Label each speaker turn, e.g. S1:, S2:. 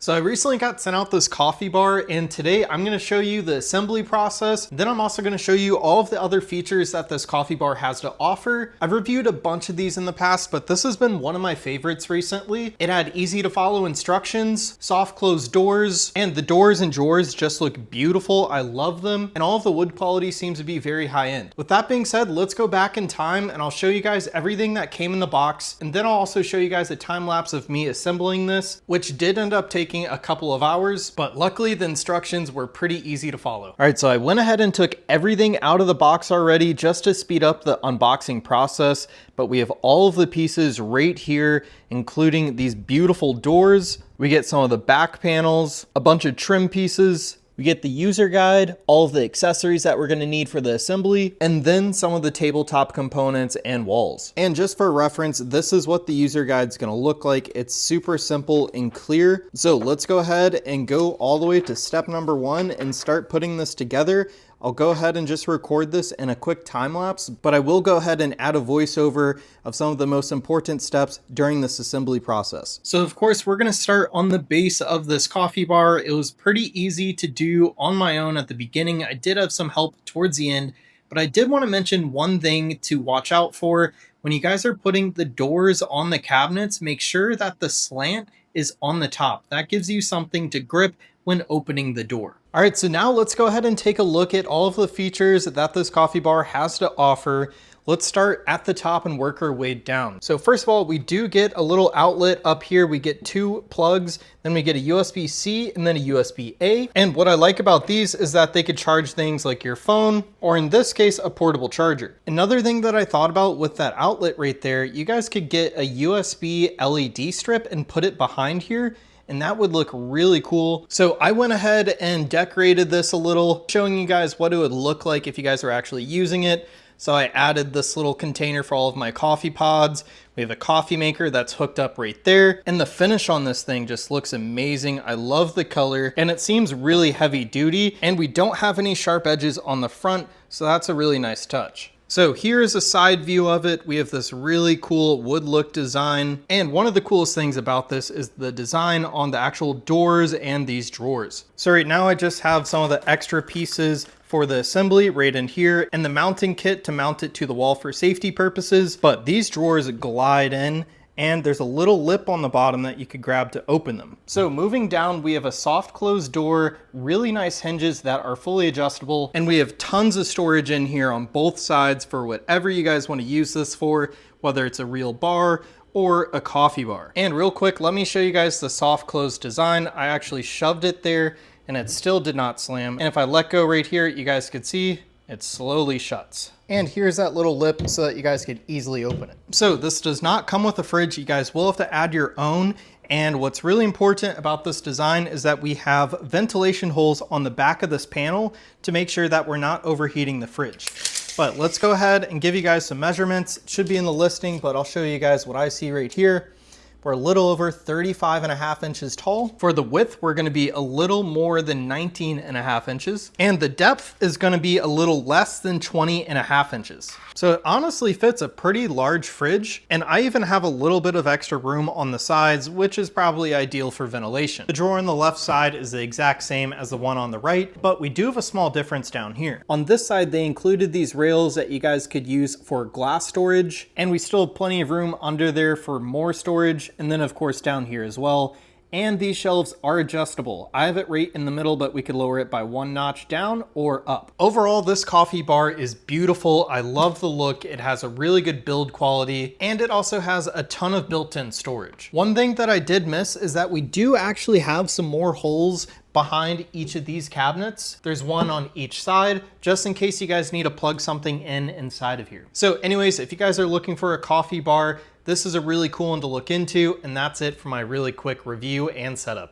S1: So I recently got sent out this coffee bar, and today I'm going to show you the assembly process. Then I'm also going to show you all of the other features that this coffee bar has to offer. I've reviewed a bunch of these in the past, but this has been one of my favorites recently. It had easy to follow instructions, soft closed doors, and the doors and drawers just look beautiful. I love them, and all of the wood quality seems to be very high end. With that being said, let's go back in time and I'll show you guys everything that came in the box, and then I'll also show you guys a time lapse of me assembling this, which did end up taking a couple of hours, but luckily the instructions were pretty easy to follow. All right, so I went ahead and took everything out of the box already just to speed up the unboxing process, but we have all of the pieces right here, including these beautiful doors. We get some of the back panels, a bunch of trim pieces. We get the user guide, all of the accessories that we're going to need for the assembly, and then some of the tabletop components and walls. And just for reference, this is what the user guide is going to look like. It's super simple and clear. So let's go ahead and go all the way to step number 1 and start putting this together. I'll go ahead and just record this in a quick time lapse, but I will go ahead and add a voiceover of some of the most important steps during this assembly process. So of course, we're gonna start on the base of this coffee bar. It was pretty easy to do on my own at the beginning. I did have some help towards the end, but I did wanna mention one thing to watch out for. When you guys are putting the doors on the cabinets, make sure that the slant is on the top. That gives you something to grip when opening the door. All right, so now let's go ahead and take a look at all of the features that this coffee bar has to offer. Let's start at the top and work our way down. So first of all, we do get a little outlet up here. We get 2 plugs, then we get a USB-C and then a USB-A. And what I like about these is that they could charge things like your phone, or in this case, a portable charger. Another thing that I thought about with that outlet right there, you guys could get a USB LED strip and put it behind here, and that would look really cool. So I went ahead and decorated this a little, showing you guys what it would look like if you guys are actually using it. So I added this little container for all of my coffee pods. We have a coffee maker that's hooked up right there. And the finish on this thing just looks amazing. I love the color, and it seems really heavy duty, and we don't have any sharp edges on the front, so that's a really nice touch. So here's a side view of it. We have this really cool wood look design. And one of the coolest things about this is the design on the actual doors and these drawers. So right now I just have some of the extra pieces for the assembly right in here and the mounting kit to mount it to the wall for safety purposes. But these drawers glide in, and there's a little lip on the bottom that you could grab to open them. So moving down, we have a soft closed door, really nice hinges that are fully adjustable, and we have tons of storage in here on both sides for whatever you guys want to use this for, whether it's a real bar or a coffee bar. And real quick, let me show you guys the soft closed design. I actually shoved it there and it still did not slam. And if I let go right here, you guys could see it slowly shuts. And here's that little lip so that you guys could easily open it. So this does not come with a fridge. You guys will have to add your own. And what's really important about this design is that we have ventilation holes on the back of this panel to make sure that we're not overheating the fridge. But let's go ahead and give you guys some measurements. It should be in the listing, but I'll show you guys what I see right here. We're a little over 35.5 inches tall. For the width, we're gonna be a little more than 19.5 inches. And the depth is gonna be a little less than 20.5 inches. So it honestly fits a pretty large fridge. And I even have a little bit of extra room on the sides, which is probably ideal for ventilation. The drawer on the left side is the exact same as the one on the right, but we do have a small difference down here. On this side, they included these rails that you guys could use for glass storage. And we still have plenty of room under there for more storage. And then of course down here as well. And these shelves are adjustable. I have it right in the middle, but we could lower it by 1 notch down or up. Overall, this coffee bar is beautiful. I love the look. It has a really good build quality, and it also has a ton of built-in storage. One thing that I did miss is that we do actually have some more holes behind each of these cabinets. There's one on each side, just in case you guys need to plug something in inside of here. So anyways, if you guys are looking for a coffee bar, this is a really cool one to look into, and that's it for my really quick review and setup.